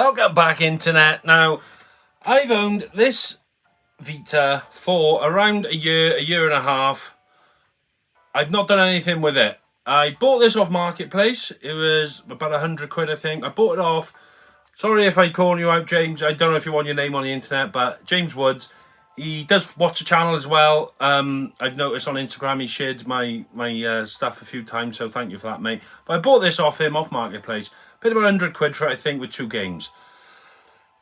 Welcome back, internet. Now, I've owned this Vita for around a year and a half. I've not done anything with it. I bought this off Marketplace. It was about 100 quid, I think. I bought it off. Sorry if I call you out, James. I don't know if you want your name on the internet, but James Woods. He does watch the channel as well. I've noticed on Instagram he shared my stuff a few times, so thank you for that, mate. But I bought this off him, off Marketplace. Paid about 100 quid for it, I think, with 2 games.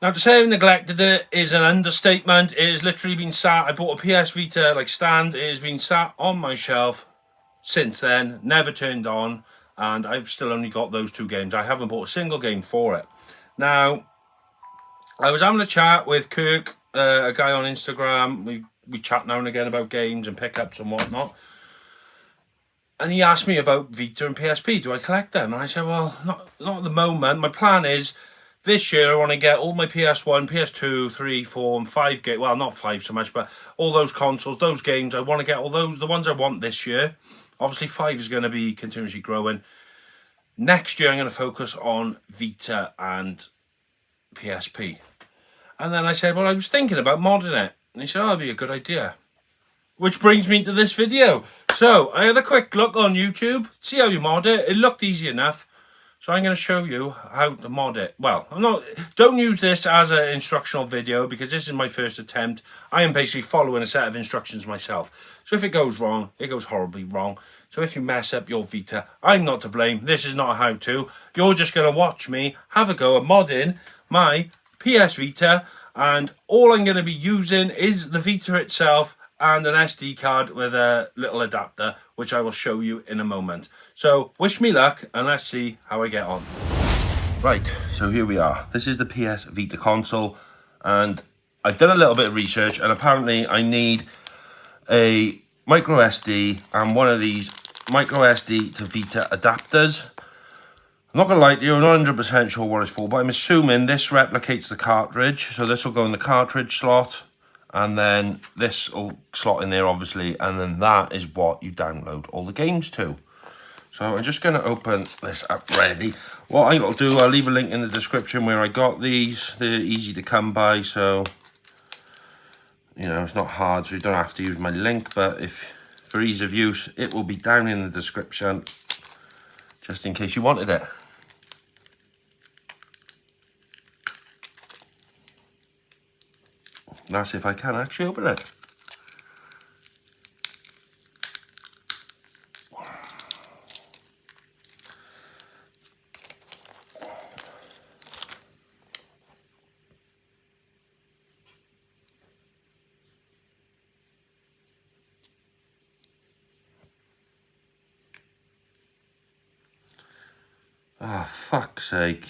Now, to say I've neglected it is an understatement. It has literally been sat. I bought a PS Vita stand. It has been sat on my shelf since then, never turned on, and I've still only got those 2 games. I haven't bought a single game for it. Now, I was having a chat with Kirk, a guy on Instagram. We chat now and again about games and pickups and whatnot. And he asked me about Vita and PSP. Do I collect them? And I said, well, not at the moment. My plan is this year I want to get all my PS1, PS2, 3, 4, and 5 games. Well, not 5 so much, but all those consoles, those games. I want to get all those, the ones I want this year. Obviously, 5 is going to be continuously growing. Next year, I'm going to focus on Vita and PSP. And then I said, well, I was thinking about modding it. And he said, oh, that'd be a good idea. Which brings me to this video. So, I had a quick look on YouTube, see how you mod it. It looked easy enough. So I'm going to show you how to mod it. Well, don't use this as an instructional video because this is my first attempt. I am basically following a set of instructions myself. So if it goes wrong, it goes horribly wrong. So if you mess up your Vita, I'm not to blame. This is not a how-to. You're just going to watch me have a go at modding my PS Vita. And all I'm going to be using is the Vita itself and an SD card with a little adapter, which I will show you in a moment. So wish me luck and let's see how I get on. Right, so here we are. This is the PS Vita console, and I've done a little bit of research, and apparently I need a micro SD and one of these micro SD to Vita adapters. I'm not going to lie to you, I'm not 100% sure what it's for, but I'm assuming this replicates the cartridge. So this will go in the cartridge slot, and then this will slot in there, obviously, and then that is what you download all the games to. So I'm just going to open this up ready. What I'll do, I'll leave a link in the description where I got these. They're easy to come by, so, you know, it's not hard, so you don't have to use my link, but if for ease of use, it will be down in the description, just in case you wanted it. That's if I can actually open it. Ah, fuck's sake.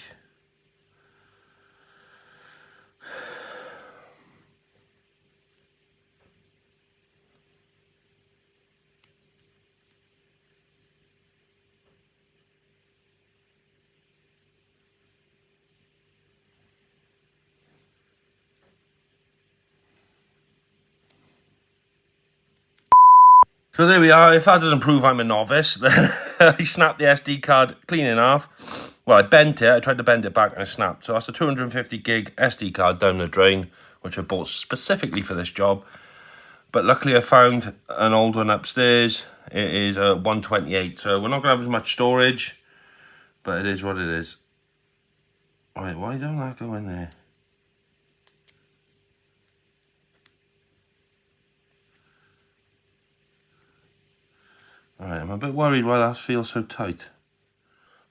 So there we are. If that doesn't prove I'm a novice, then I snapped the SD card clean in half. Well, I bent it. I tried to bend it back and I snapped. So that's a 250 gig SD card down the drain, which I bought specifically for this job. But luckily I found an old one upstairs. It is a 128. So we're not going to have as much storage, but it is what it is. Right, why don't that go in there? Alright, I'm a bit worried why that feels so tight.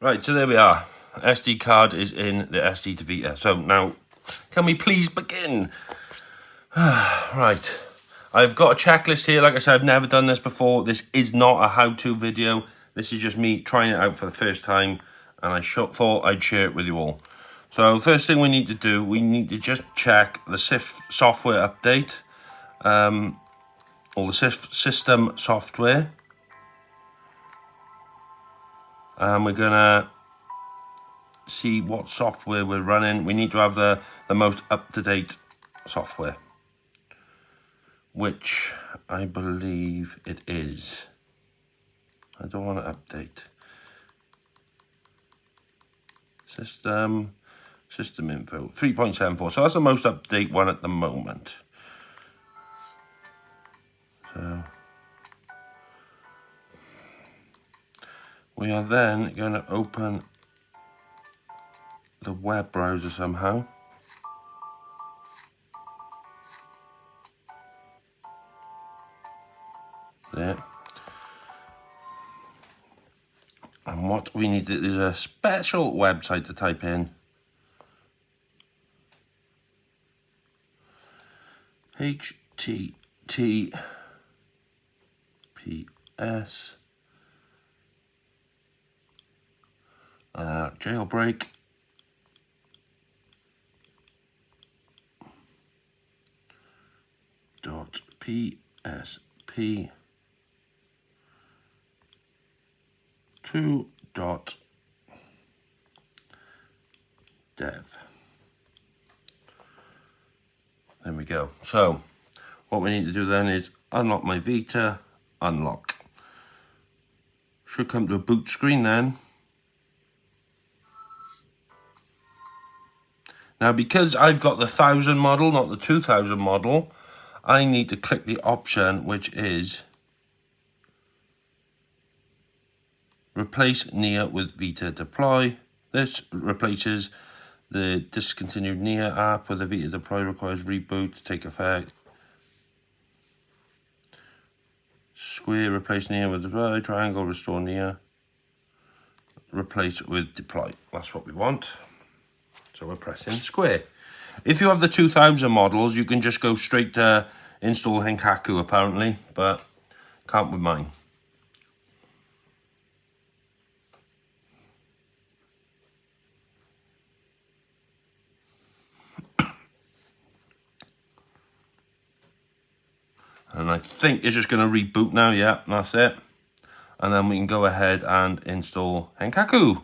Right, so there we are. SD card is in the SD to Vita. So now, can we please begin? Right, I've got a checklist here. Like I said, I've never done this before. This is not a how-to video. This is just me trying it out for the first time, and I thought I'd share it with you all. So first thing we need to do, we need to just check the SIF software update, or the SIF system software. And we're gonna see what software we're running. We need to have the most up-to-date software, which I believe it is. I don't want to update. System System info 3.74. So that's the most update one at the moment. So we are then going to open the web browser somehow. There. And what we need is a special website to type in. HTTPS jailbreak .psp 2 dev. There we go. So what we need to do then is unlock my Vita, unlock. Should come to a boot screen then. Now because I've got the 1000 model, not the 2000 model, I need to click the option which is replace Nia with Vita Deploy. This replaces the discontinued Nia app with the Vita Deploy, requires reboot to take effect. Square, replace Nia with Deploy. Triangle, restore Nia. Replace with Deploy. That's what we want. So we're pressing square. If you have the 2000 models, you can just go straight to install Henkaku apparently, but can't with mine. And I think it's just going to reboot now. Yeah, that's it. And then we can go ahead and install Henkaku.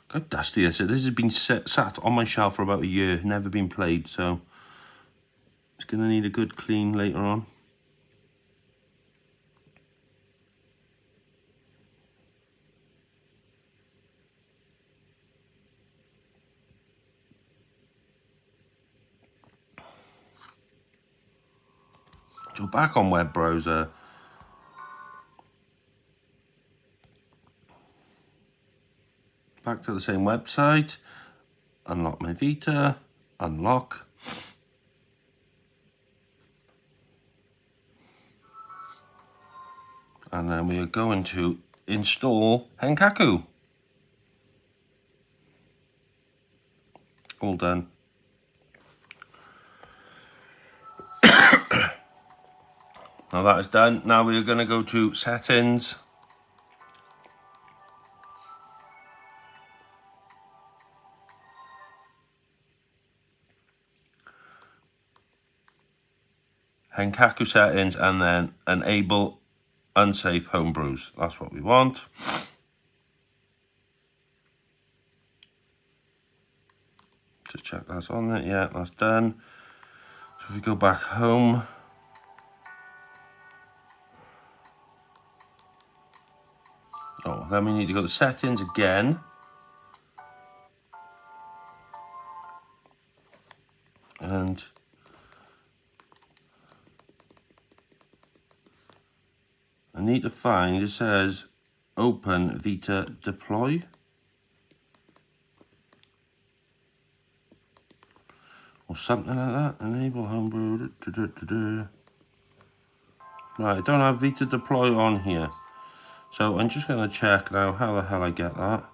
How dusty is it? This has been sat on my shelf for about a year, never been played, so it's going to need a good clean later on. So back on web browser. Back to the same website. Unlock my Vita. Unlock. And then we are going to install Henkaku. All done. Now that is done. Now we are going to go to settings. Henkaku settings and then enable unsafe homebrews. That's what we want. Just check that's on it. Yeah, that's done. So if we go back home. Oh, then we need to go to settings again. And I need to find, it says open Vita Deploy. Or something like that. Enable homebrew. Right, I don't have Vita Deploy on here. So I'm just going to check now how the hell I get that.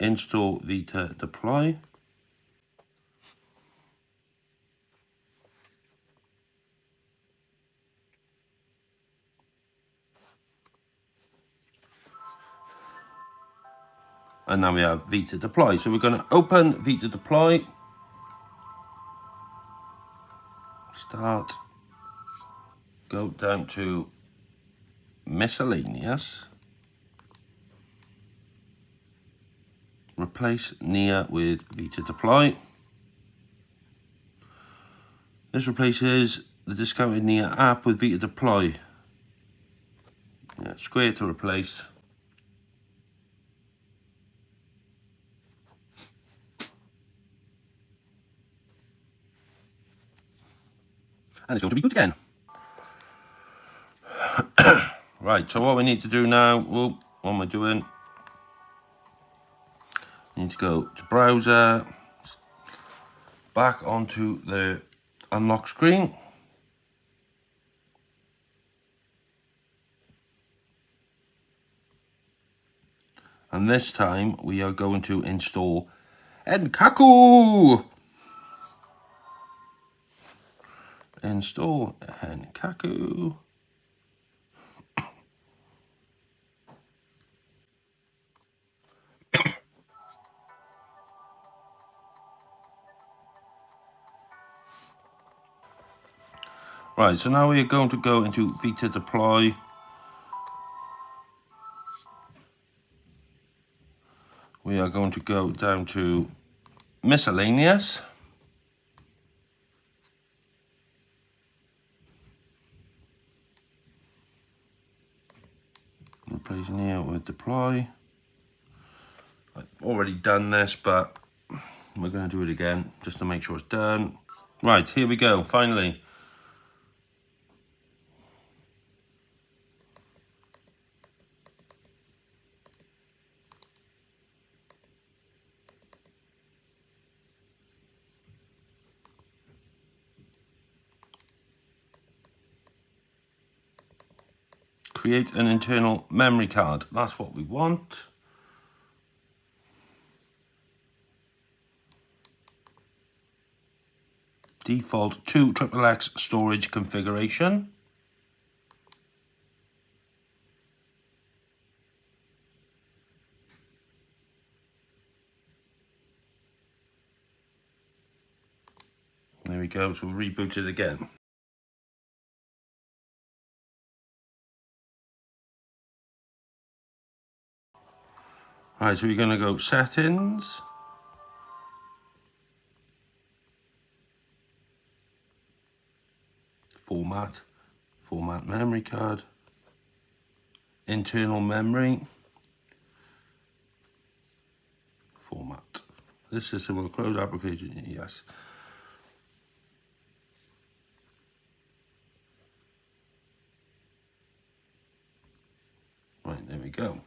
Install Vita Deploy. And now we have Vita deploy. So we're going to open Vita deploy. Start. Go down to miscellaneous. Replace Nia with Vita deploy. This replaces the discounted Nia app with Vita deploy. Yeah, square to replace. And it's going to be good again. Right, so what we need to do now, well, what am I doing? I need to go to browser, back onto the unlock screen. And this time we are going to install Enkaku. Install Enkaku. Right, so now we are going to go into Vita deploy. We are going to go down to miscellaneous. Replace Nia with deploy. I've already done this, but we're going to do it again just to make sure it's done. Right, here we go, finally. Create an internal memory card. That's what we want. Default 2 XXX storage configuration. There we go, so we'll reboot it again. Alright, so we're going to go settings. Format memory card. Internal memory. Format. This system will close application, yes. Right, there we go.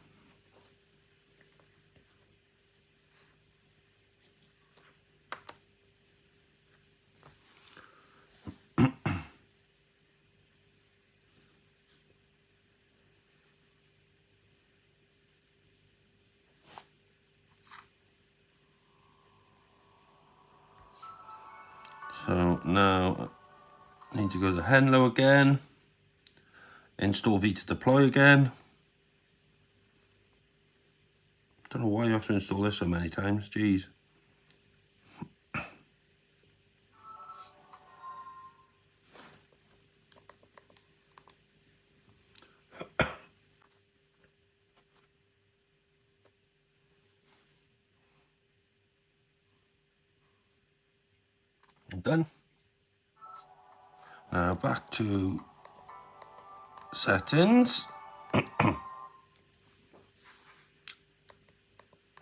So now I need to go to Henlo again. Install Vita deploy again. Don't know why you have to install this so many times, jeez. I'm done. Now back to settings.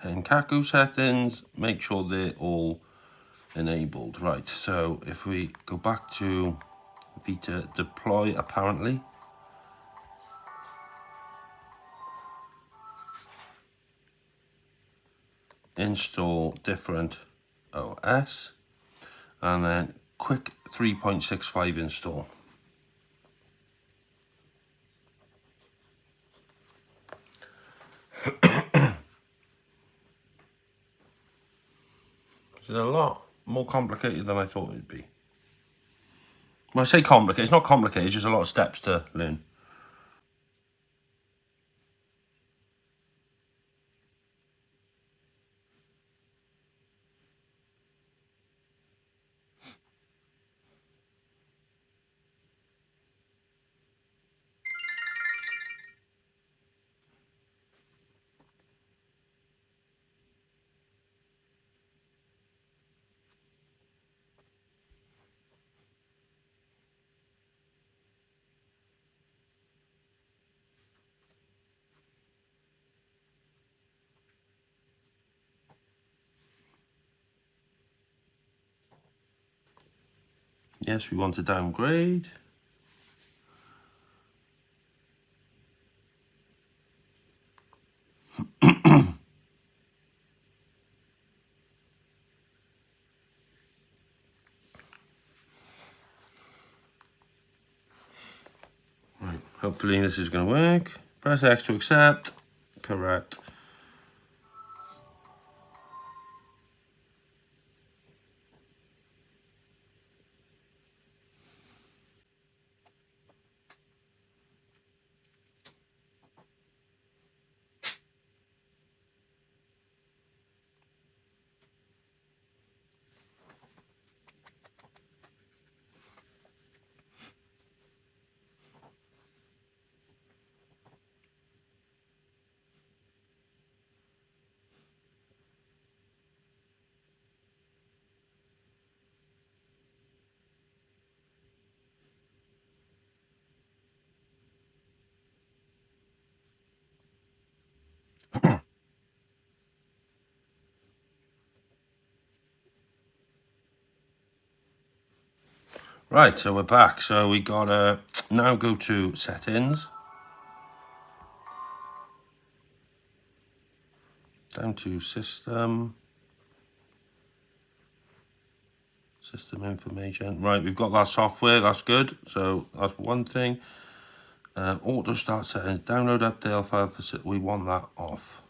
Enkaku settings, make sure they're all enabled. Right, so if we go back to Vita deploy, apparently. Install different OS. And then quick 3.65 install. It's a lot more complicated than I thought it'd be. When I say complicated, it's not complicated, it's just a lot of steps to learn. Yes, we want to downgrade. Right, hopefully this is going to work. Press X to accept. Correct. Right, so we're back. So we gotta now go to settings, down to system information. Right, we've got that software, that's good. So that's one thing. Auto start settings, download update file for, we want that off.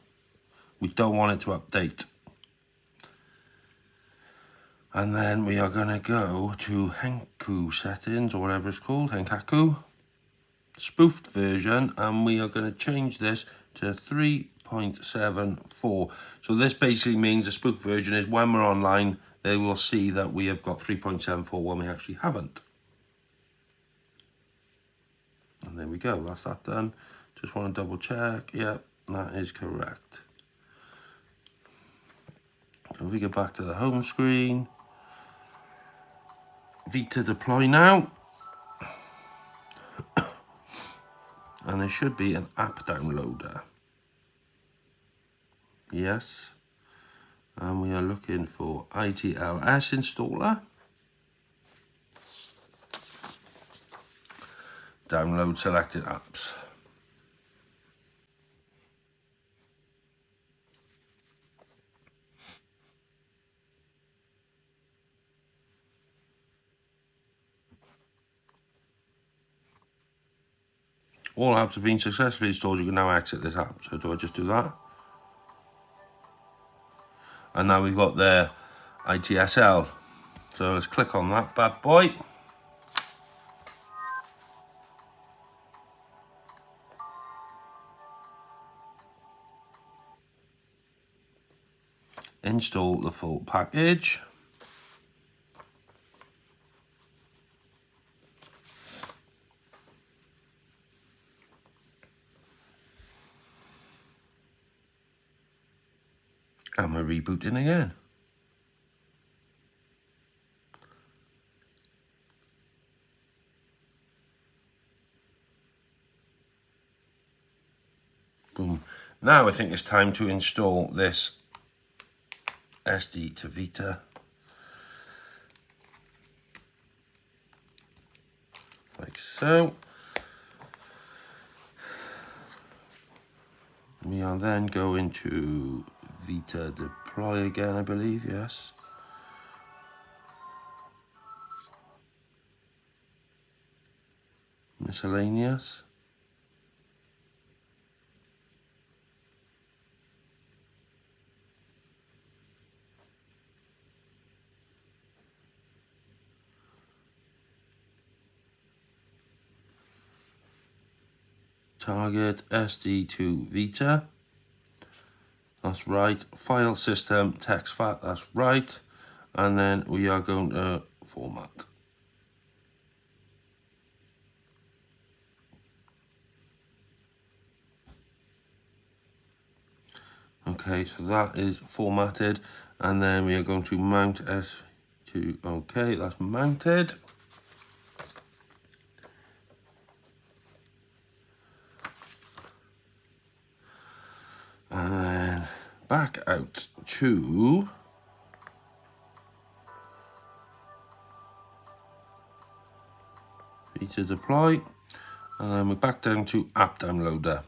We don't want it to update. And then we are gonna go to Henku settings, or whatever it's called, Henkaku. Spoofed version, and we are going to change this to 3.74. So this basically means the spoofed version is when we're online, they will see that we have got 3.74 when we actually haven't. And there we go, that's that done. Just want to double check. Yep, that is correct. So if we get back to the home screen, Vita deploy now. And there should be an app downloader. Yes. And we are looking for ITLS installer. Download selected apps. All apps have been successfully installed. You can now exit this app. So do I just do that? And now we've got the ITSL. So let's click on that bad boy. Install the full package. And we're rebooting again. Boom. Now I think it's time to install this SD to Vita. Like so. We are then going to Vita deploy again, I believe, yes. Miscellaneous. Target SD to Vita. That's right. File system text fat. That's right. And then we are going to format. Okay, so that is formatted, and then we are going to mount S to, okay, that's mounted. And then back out to Vita deploy, and then we're back down to app downloader.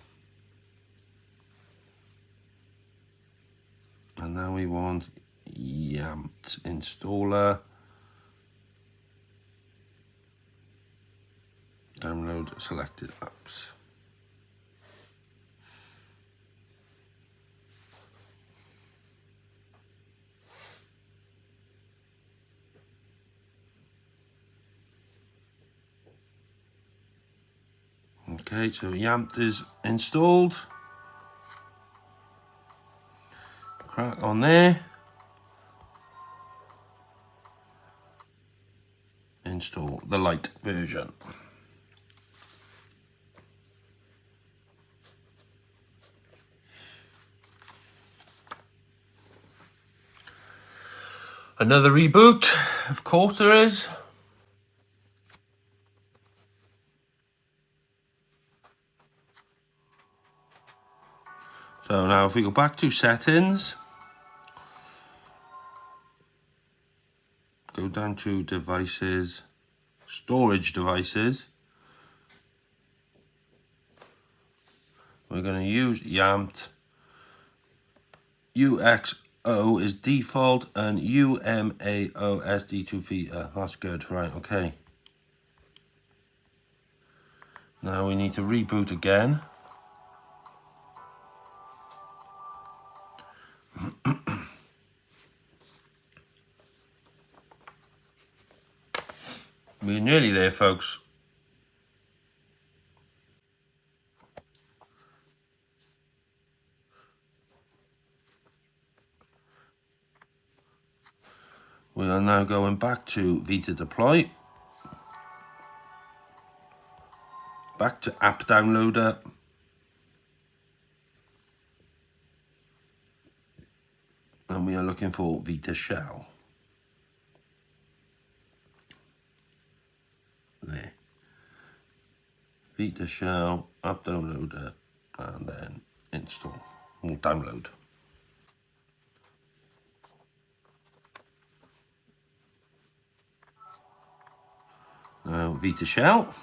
And now we want YAMT installer. Download selected apps. Okay, so YAMT is installed. Crack on there. Install the light version. Another reboot, of course there is. So now if we go back to settings, go down to devices, storage devices. We're going to use YAMT. UXO is default and UMAO SD2 Vita. That's good, right, okay. Now we need to reboot again. We're nearly there, folks. We are now going back to Vita deploy. Back to app downloader. And we are looking for Vita shell. There. Vita shell, app downloader, and then install or download. Now Vita shell.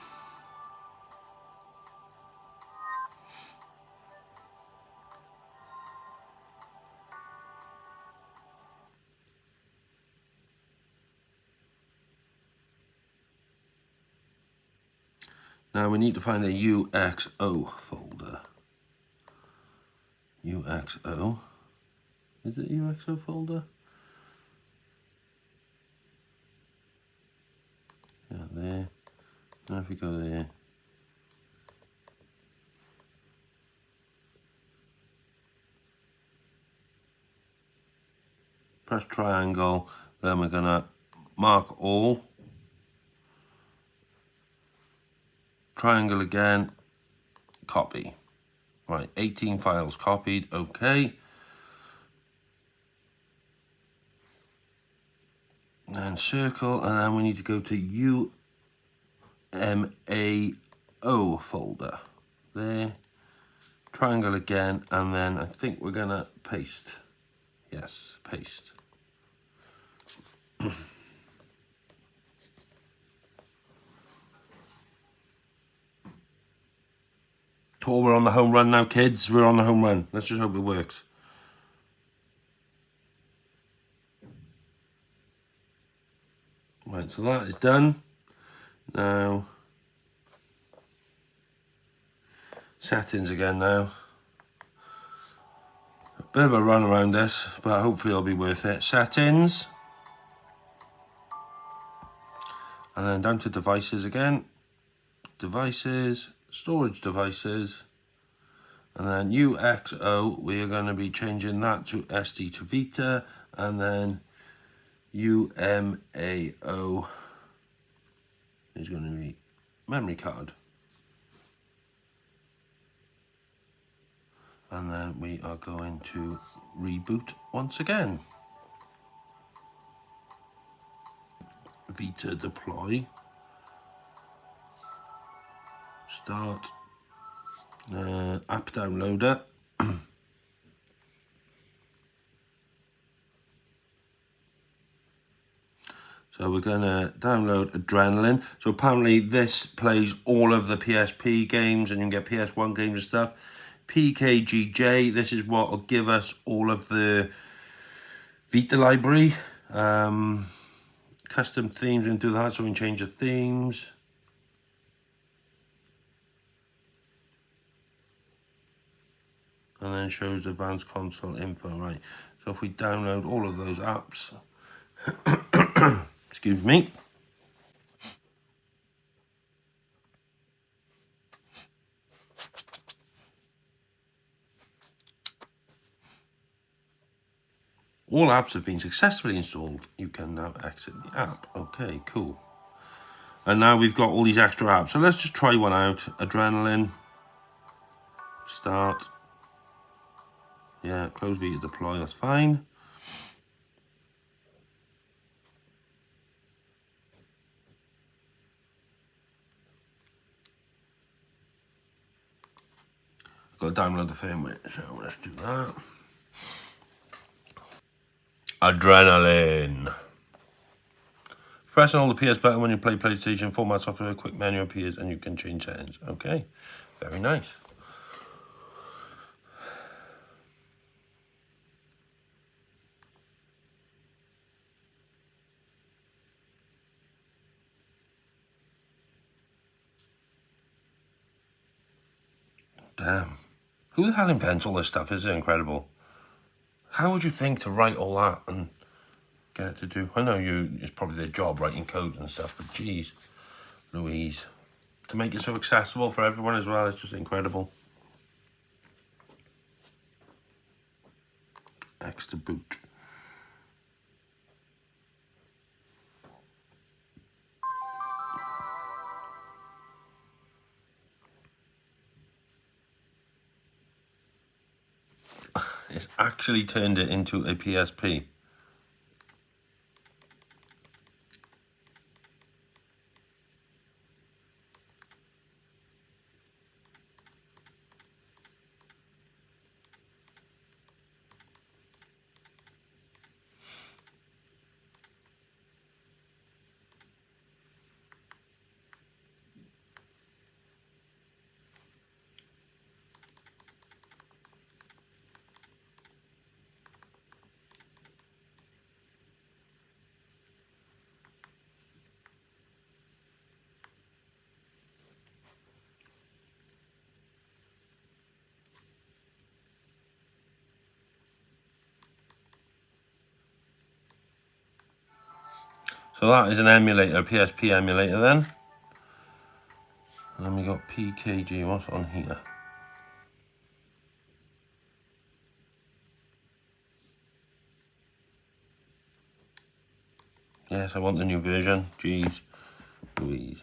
Now we need to find a UXO folder. UXO. Is it UXO folder? Yeah, there. Now if we go there. Press triangle, then we're gonna mark all. Triangle again, copy. Right, 18 files copied, okay. And circle, and then we need to go to UMAO folder. There. Triangle again, and then I think we're gonna paste. Yes, paste. Oh, we're on the home run now, kids. We're on the home run. Let's just hope it works. Right, so that is done. Now, settings again now. A bit of a run around this, but hopefully it'll be worth it. Settings. And then down to devices again. Devices, storage devices. And then UXO, we are going to be changing that to SD to Vita. And then UMAO is going to be memory card. And then we are going to reboot once again. Vita deploy. Start. App downloader. So we're going to download Adrenaline. So apparently this plays all of the PSP games, and you can get PS1 games and stuff. PKGJ, this is what will give us all of the Vita library. Custom themes, and do that, so we can change the themes. And then shows advanced console info, right? So if we download all of those apps, excuse me. All apps have been successfully installed. You can now exit the app. Okay, cool. And now we've got all these extra apps. So let's just try one out. Adrenaline. Start. Yeah, close Vita deploy, that's fine. Got to download the firmware, so let's do that. Adrenaline. Press and hold the PS button when you play PlayStation. Format software, a quick menu appears and you can change settings. Okay, very nice. Damn. Who the hell invents all this stuff? This is incredible. How would you think to write all that and get it to do? I know it's probably their job writing code and stuff, but geez, Louise. To make it so accessible for everyone as well, it's just incredible. X to boot. It's actually turned it into a PSP. So that is an emulator, a PSP emulator then. And then we got PKG, what's on here? Yes, I want the new version. Jeez Louise.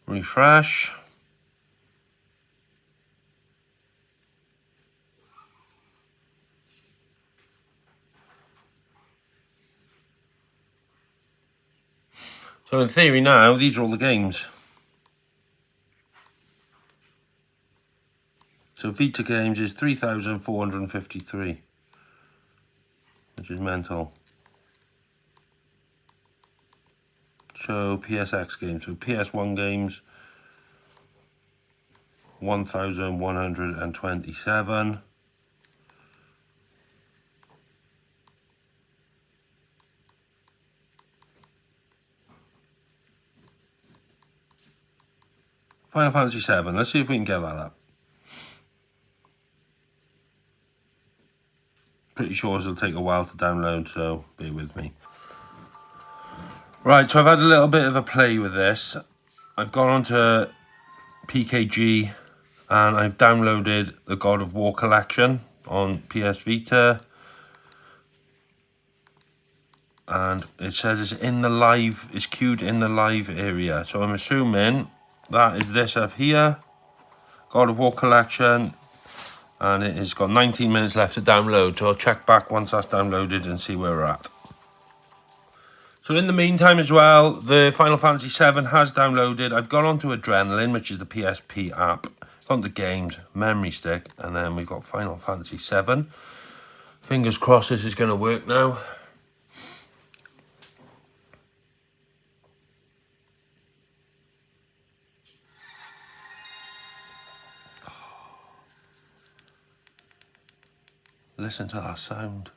Refresh. So in theory now, these are all the games. So Vita games is 3,453, which is mental. Show PSX games, so PS1 games, 1,127. Final Fantasy 7, let's see if we can get that up. Pretty sure it'll take a while to download, so bear with me. Right, so I've had a little bit of a play with this. I've gone onto PKG and I've downloaded the God of War collection on PS Vita. And it says it's in the live, it's queued in the live area. So I'm assuming that is this up here. God of War collection. And it has got 19 minutes left to download. So I'll check back once that's downloaded and see where we're at. So in the meantime as well, the Final Fantasy 7 has downloaded. I've gone on to Adrenaline, which is the PSP app. Gone to games, memory stick, and then we've got Final Fantasy 7. Fingers crossed this is going to work now. Listen to that sound.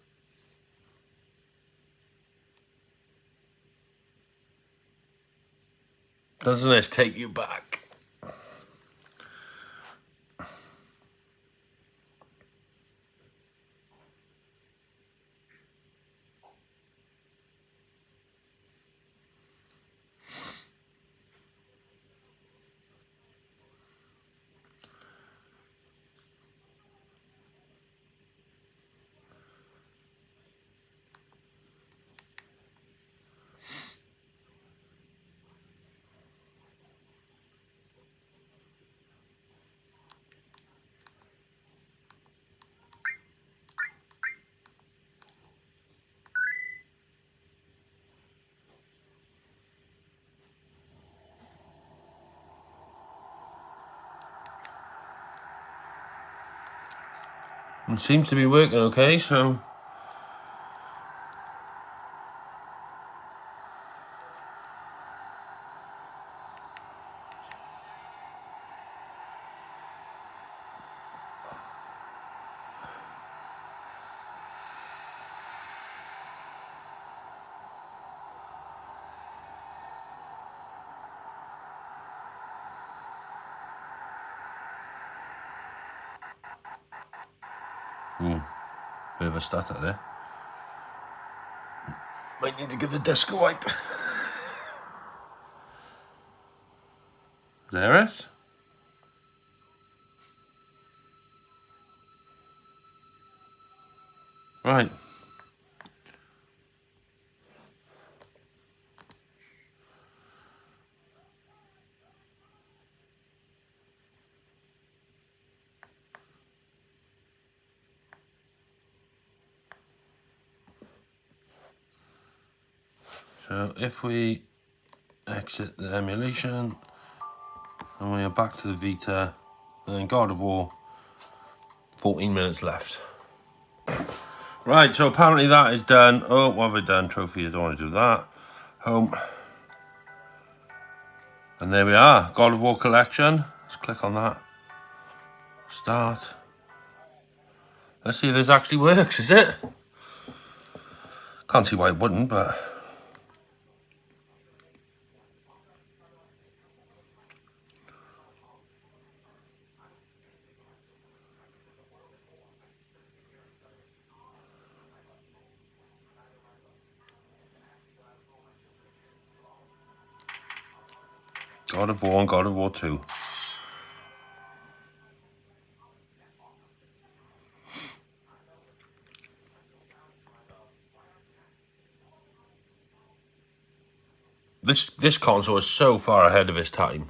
Doesn't this take you back? It seems to be working okay, so... Bit of a stutter there. Might need to give the disc a wipe. There it is. Right. So if we exit the emulation, and we are back to the Vita, and then God of War, 14 minutes left. Right, so apparently that is done. Oh, what have I done? Trophy, I don't want to do that. Home. And there we are, God of War collection. Let's click on that. Start. Let's see if this actually works, is it? Can't see why it wouldn't, but... God of War and God of War 2. This console is so far ahead of its time.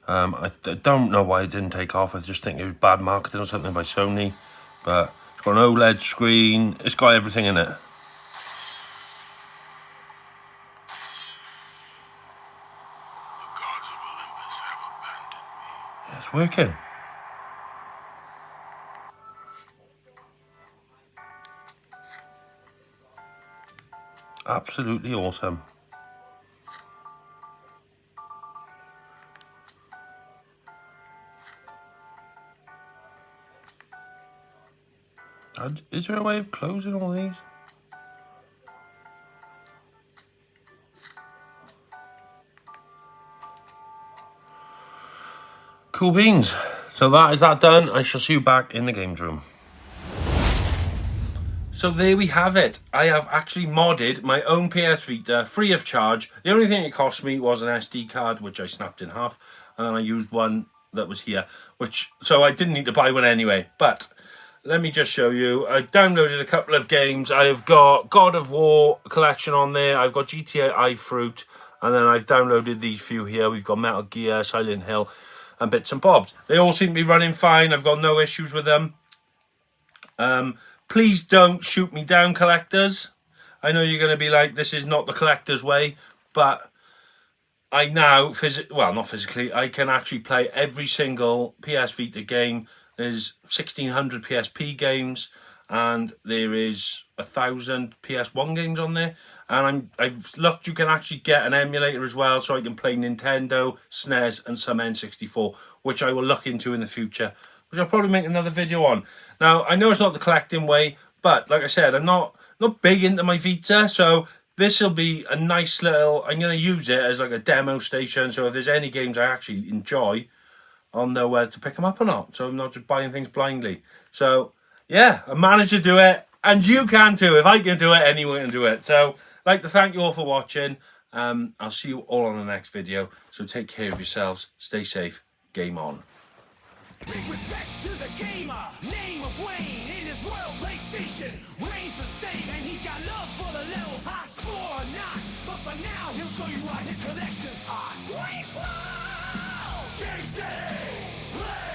I don't know why it didn't take off. I just think it was bad marketing or something by Sony. But it's got an OLED screen. It's got everything in it. The gods of Olympus have abandoned me. Yeah, it's working. Absolutely awesome. Is there a way of closing all these? Cool beans. So that is that done. I shall see you back in the games room. So there we have it. I have actually modded my own PS Vita free of charge. The only thing it cost me was an SD card, which I snapped in half, and then I used one that was here, so I didn't need to buy one anyway. But let me just show you. I've downloaded a couple of games. I have got God of War collection on there. I've got GTA iFruit, and then I've downloaded these few here. We've got Metal Gear, Silent Hill, and bits and bobs. They all seem to be running fine. I've got no issues with them. Please don't shoot me down, collectors. I know you're going to be like, this is not the collector's way, but I now, not physically, I can actually play every single PS Vita game. There's 1,600 PSP games, and there is 1,000 PS1 games on there. And I've looked, you can actually get an emulator as well, so I can play Nintendo, SNES, and some N64, which I will look into in the future, which I'll probably make another video on. Now, I know it's not the collecting way, but like I said, I'm not big into my Vita, so this will be a nice little, I'm going to use it as like a demo station, so if there's any games I actually enjoy, I'll know where to pick them up or not, so I'm not just buying things blindly. So, yeah, I managed to do it, and you can too. If I can do it, anyone can do it. So, I'd like to thank you all for watching. I'll see you all on the next video, so take care of yourselves, stay safe, game on. Big respect to the gamer, name of Wayne in his royal PlayStation. Reigns the same and he's got love for the levels, high score or not. But for now, he'll show you why his collection's hot. Wayne's Game City!